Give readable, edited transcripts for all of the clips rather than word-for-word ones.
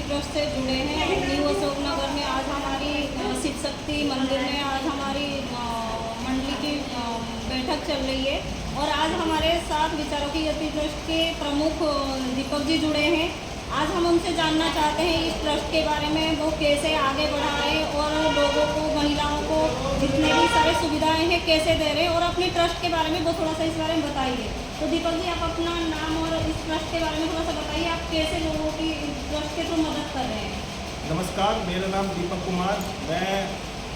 Trust से जुड़े हैं। न्यू अशोक नगर में आज हमारी शिव शक्ति मंदिर में आज हमारी मंडली की बैठक चल रही है और आज हमारे साथ विचारों की यति ट्रस्ट के प्रमुख दीपक जी जुड़े हैं। आज हम उनसे जानना चाहते हैं इस ट्रस्ट के बारे में, वो कैसे आगे बढ़ाए और लोगों को, महिलाओं को जितने भी सारे सुविधाएं हैं कैसे दे रहे हैं और अपने ट्रस्ट के बारे में वो थोड़ा सा इस बारे में बताइए। तो दीपक जी, आप अपना नाम और इस ट्रस्ट के बारे में थोड़ा सा बताइए, आप कैसे लोगों की ट्रस्ट के थ्रू मदद कर रहे हैं। नमस्कार, मेरा नाम दीपक कुमार। मैं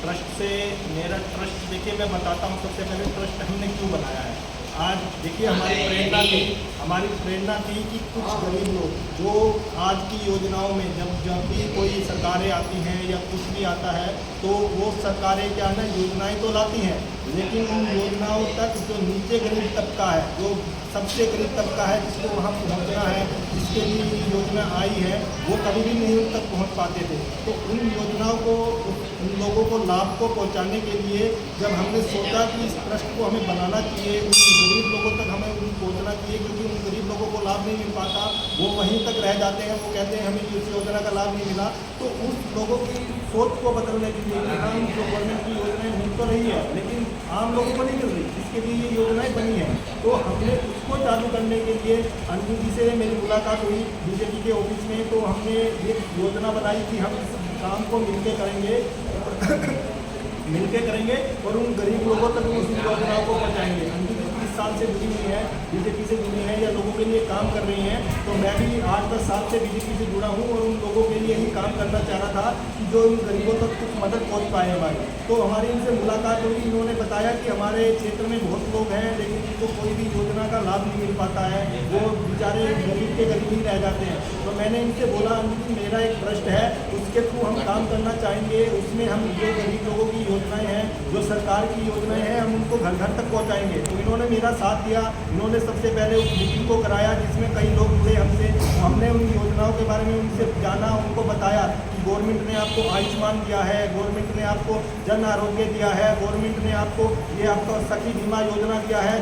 ट्रस्ट से, मेरा ट्रस्ट देखिए मैं बताता हूँ। सबसे पहले ट्रस्ट हमने क्यों बनाया है। आज देखिए हमारी प्रेरणा थी कि कुछ गरीब लोग जो आज की योजनाओं में जब भी कोई सरकारें आती हैं या कुछ भी आता है तो वो सरकारें क्या है ना, योजनाएं तो लाती हैं, लेकिन उन योजनाओं तक जो नीचे गरीब तबका है, जो सबसे गरीब तबका है, जिसको वहाँ पहुँचना है, जिसके लिए ये योजना आई है, वो कभी भी नहीं उन तक पहुँच पाते थे। तो उन योजनाओं को, उन लोगों को लाभ को पहुँचाने के लिए जब हमने सोचा कि इस ट्रस्ट को हमें बनाना चाहिए, उन गरीब लोगों तक हमें पहुँचना चाहिए, क्योंकि उन गरीब लोगों को लाभ नहीं मिल पाता, वो वहीं तक रह जाते हैं, वो कहते हैं हमें इस योजना का लाभ नहीं मिला। तो उस लोगों की सोच को बदलने के लिए कि हम जो गवर्नमेंट की योजनाएं मिल तो रही है लेकिन आम लोगों को नहीं मिल रही, जिसके लिए ये योजनाएं बनी हैं, तो हमने उसको चालू करने के लिए अंजू जी से मेरी मुलाकात हुई बीजेपी के ऑफिस में। तो हमने एक योजना बनाई कि हम इस काम को मिलके करेंगे और उन गरीब लोगों तक उस योजनाओं को पहुँचाएंगे। अंजू जी 30 साल से जुड़ी हुई है, बीजेपी से जुड़ी हैं या लोगों के लिए काम कर रही हैं, तो मैं भी 8-10 साल से बीजेपी से जुड़ा हूँ और उन लोगों के लिए ही काम करना चाह रहा था कि जो इन गरीबों तक कुछ मदद पहुँच पाए हमारी। तो हमारी इनसे मुलाकात हुई, इन्होंने बताया कि हमारे क्षेत्र में बहुत लोग हैं लेकिन इनको कोई भी योजना का लाभ नहीं मिल पाता है, वो बेचारे गरीब के गरीब ही रह जाते हैं। तो मैंने इनसे बोला कि मेरा एक ट्रस्ट है, उसके थ्रू हम काम करना चाहेंगे, उसमें हम जो गरीब लोगों की योजनाएं हैं, जो सरकार की योजनाएं हैं, हम उनको घर घर तक पहुंचाएंगे। तो इन्होंने मेरा साथ दिया। इन्होंने सबसे पहले उस मीटिंग को कराया जिसमें कई लोग जुड़े हमसे। हमने उन योजनाओं के बारे में उनसे जाना, उनको बताया कि गवर्नमेंट ने आपको आयुष्मान दिया है, गवर्नमेंट ने आपको जन आरोग्य दिया है, गवर्नमेंट ने आपको ये आपका सखी बीमा योजना दिया है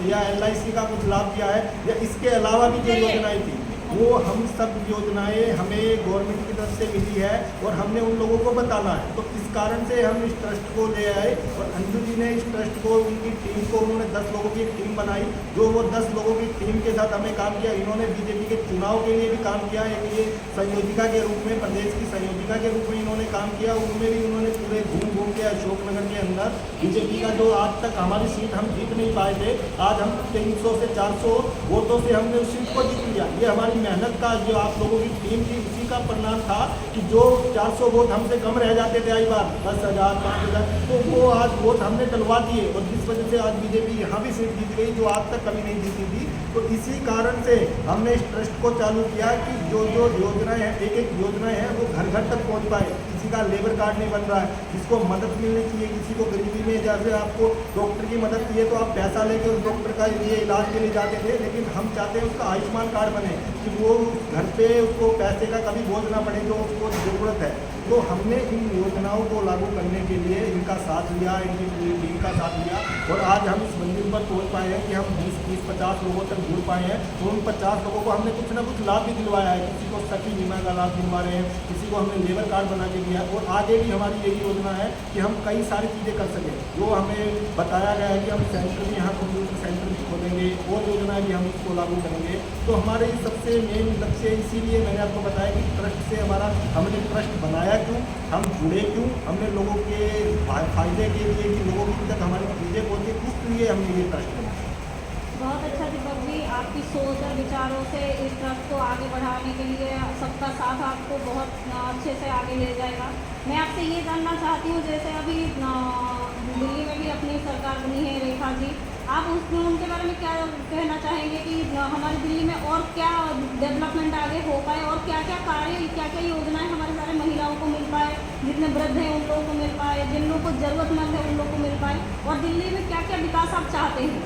या LIC का कुछ लाभ दिया है, या इसके अलावा भी जो योजनाएँ थी वो हम सब योजनाएं हमें गवर्नमेंट की तरफ से मिली है और हमने उन लोगों को बताना है। तो इस कारण से हम इस ट्रस्ट को ले आए और अंजू जी ने इस ट्रस्ट को, उनकी टीम को, उन्होंने 10 लोगों की एक टीम बनाई, जो वो 10 लोगों की टीम के साथ हमें काम किया। इन्होंने बीजेपी के चुनाव के लिए भी काम किया, ये संयोजिका के रूप में, प्रदेश की संयोजिका के रूप में इन्होंने काम किया। उनमें भी इन्होंने पूरे घूम के अशोकनगर के अंदर बीजेपी का जो आज तक हमारी सीट हम जीत नहीं पाए थे, आज हम 300 से 400 वोटों से हमने उस सीट को जीत लिया। ये हमारी मेहनत का, जो आप लोगों की टीम थी, उसी का परिणाम था कि जो 400 वोट हमसे कम रह जाते थे आई बार 10,000 5,000, तो वो आज वोट हमने डलवा दिए और जिस वजह से आज बीजेपी यहाँ भी सीट जीत गई, जो आज तक कभी नहीं जीती थी। तो इसी कारण से हमने इस ट्रस्ट को चालू किया कि जो जो योजनाएं हैं, एक योजनाएं हैं, वो घर घर तक पहुँच पाए। किसी का लेबर कार्ड नहीं बन रहा है, जिसको मदद मिलनी चाहिए, किसी को गरीबी में, जैसे आपको डॉक्टर की मदद चाहिए तो आप पैसा लेके उस डॉक्टर का लिए इलाज के लिए जाते थे, लेकिन हम चाहते हैं उसका आयुष्मान कार्ड बने कि वो घर पे उसको पैसे का कभी बोझ ना पड़े जो उसको ज़रूरत है। तो हमने इन योजनाओं को लागू करने के लिए इनका साथ लिया, इनकी पूरी टीम का साथ लिया और आज हम इस मंजिल पर पहुँच पाए हैं कि हम 20-50 लोगों तक जुड़ पाए हैं। तो उन 50 लोगों को हमने कुछ ना कुछ लाभ भी दिलवाया है। किसी को सखी बीमा का लाभ दिलवा रहे हैं, किसी को हमने लेबर कार्ड बना के दिया और आगे भी हमारी यही योजना है कि हम कई सारी चीज़ें कर सकें। जो हमें बताया गया है कि हम सेंटर भी, यहाँ कंप्यूटर सेंटर भी खोलेंगे और योजनाएँ भी हम इसको लागू करेंगे। तो हमारे सबसे मेन लक्ष्य, इसीलिए मैंने आपको बताया कि ट्रस्ट से हमारा, हमने ट्रस्ट बनाया क्यों, हम जुड़े क्यों, हमने लोगों के फायदे के लिए कि लोगों की तक हमारी चीज़ें पहुँचे, इसलिए हमने ये ट्रस्ट बनाया। बहुत अच्छा दीपक जी, आपकी सोच और विचारों से इस ट्रस्ट को आगे बढ़ाने के लिए सबका साथ आपको बहुत अच्छे से आगे ले जाएगा। मैं आपसे ये जानना चाहती हूँ, जैसे अभी दिल्ली में भी अपनी सरकार बनी है रेखा जी, आप उनके बारे में क्या कहना चाहेंगे कि हमारी दिल्ली में और क्या डेवलपमेंट आगे हो पाए और क्या क्या कार्य, क्या क्या योजनाएं हमारे सारे महिलाओं को मिल पाए, जितने वृद्ध हैं उन लोगों को मिल पाए, जिन लोगों को ज़रूरतमंद है उन लोगों को मिल पाए, और दिल्ली में क्या क्या विकास आप चाहते हैं।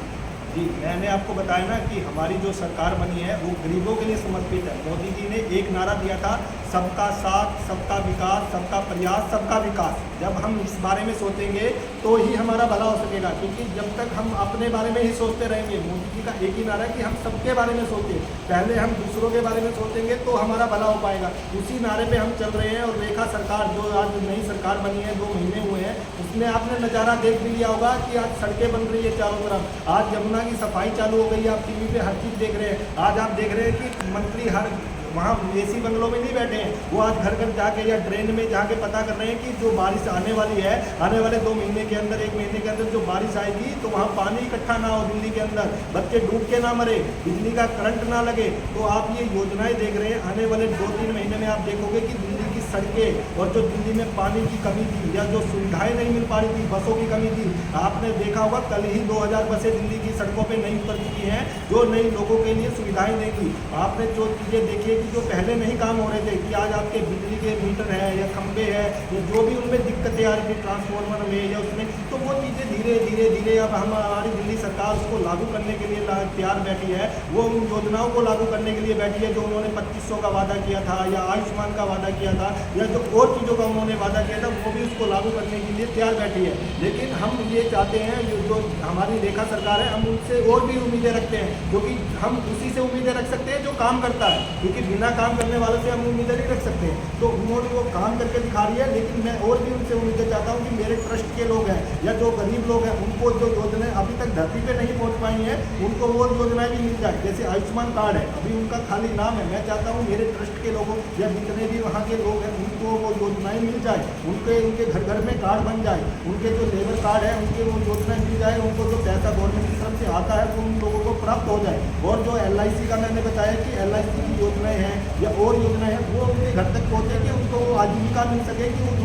जी, मैंने आपको बताया ना कि हमारी जो सरकार बनी है वो गरीबों के लिए समर्पित है। मोदी जी ने एक नारा दिया था, सबका साथ, सबका विकास, सबका प्रयास, सबका विकास। जब हम इस बारे में सोचेंगे तो ही हमारा भला हो सकेगा, क्योंकि जब तक हम अपने बारे में ही सोचते रहेंगे, मोदी जी का एक ही नारा है कि हम सबके बारे में सोचें, पहले हम दूसरों के बारे में सोचेंगे तो हमारा भला हो पाएगा। उसी नारे पे हम चल रहे हैं। और रेखा सरकार जो आज नई सरकार बनी है, 2 महीने हुए हैं, उसमें आपने नज़ारा देख भी लिया होगा कि आज सड़कें बन रही है चारों तरफ, आज यमुना की सफाई चालू हो गई है, आप टीवी पे हर चीज़ देख रहे हैं। आज आप देख रहे हैं कि मंत्री हर वहाँ एसी बंगलों में नहीं बैठे हैं, वो आज घर घर जाके या ट्रेन में जाके पता कर रहे हैं कि जो बारिश आने वाली है, आने वाले 2 महीने के अंदर, 1 महीने के अंदर जो बारिश आएगी तो वहाँ पानी इकट्ठा ना हो दिल्ली के अंदर, बच्चे डूब के ना मरे, बिजली का करंट ना लगे। तो आप ये योजनाएं देख रहे हैं। आने वाले 2-3 महीने में आप देखोगे कि दिल्ली की सड़कें और जो दिल्ली में पानी की कमी थी या जो सुविधाएं नहीं मिल पा रही थी, बसों की कमी थी, आपने देखा होगा कल ही 2000 बसें दिल्ली की सड़कों पे नई उतर चुकी हैं, जो नई लोगों के लिए सुविधाएं देंगी। आपने जो चीज़ें देखी है कि जो पहले नहीं काम हो रहे थे, कि आज आपके बिजली के मीटर है या खंभे है या जो भी उनमें दिक्कतें आ रही थी ट्रांसफार्मर में या उसमें, तो वो चीज़ें धीरे धीरे धीरे अब हमारी दिल्ली सरकार उसको लागू करने के लिए तैयार बैठी है। वो उन योजनाओं को लागू करने के लिए बैठी है जो उन्होंने 2500 का वादा किया था या आयुष्मान का वादा किया था या जो और चीज़ों का उन्होंने वादा किया था, वो भी उसको लागू करने के लिए तैयार बैठी है। लेकिन हम ये चाहते हैं, जो हमारी रेखा सरकार है, हम उनसे और भी उम्मीदें रखते हैं, क्योंकि हम उसी से उम्मीदें रख सकते हैं जो काम करता है, क्योंकि बिना काम करने वालों से हम उम्मीदें नहीं रख सकते। तो उन्होंने वो काम करके दिखा रही है। लेकिन मैं और भी उनसे उम्मीदें चाहता हूँ कि मेरे ट्रस्ट के लोग हैं या जो गरीब लोग हैं, उनको जो योजनाएं अभी तक धरती पे नहीं पहुँच पाई हैं, उनको वो योजनाएं भी मिल जाए। जैसे आयुष्मान कार्ड है, अभी उनका खाली नाम है। मैं चाहता हूँ मेरे ट्रस्ट के लोगों या जितने भी वहाँ के लोग हैं, उनको वो योजनाएं मिल जाए, उनके घर घर में कार्ड बन जाए, उनके जो लेबर कार्ड है उनके वो योजनाएं मिल जाए, उनको जो पैसा गवर्नमेंट की तरफ से आता है वो उन लोगों को प्राप्त हो जाए। और जो LIC का मैंने बताया कि LIC की योजनाएं हैं या और योजनाएं हैं, वो उनके घर तक पहुँचे कि उनको आजीविका मिल सके, कि वो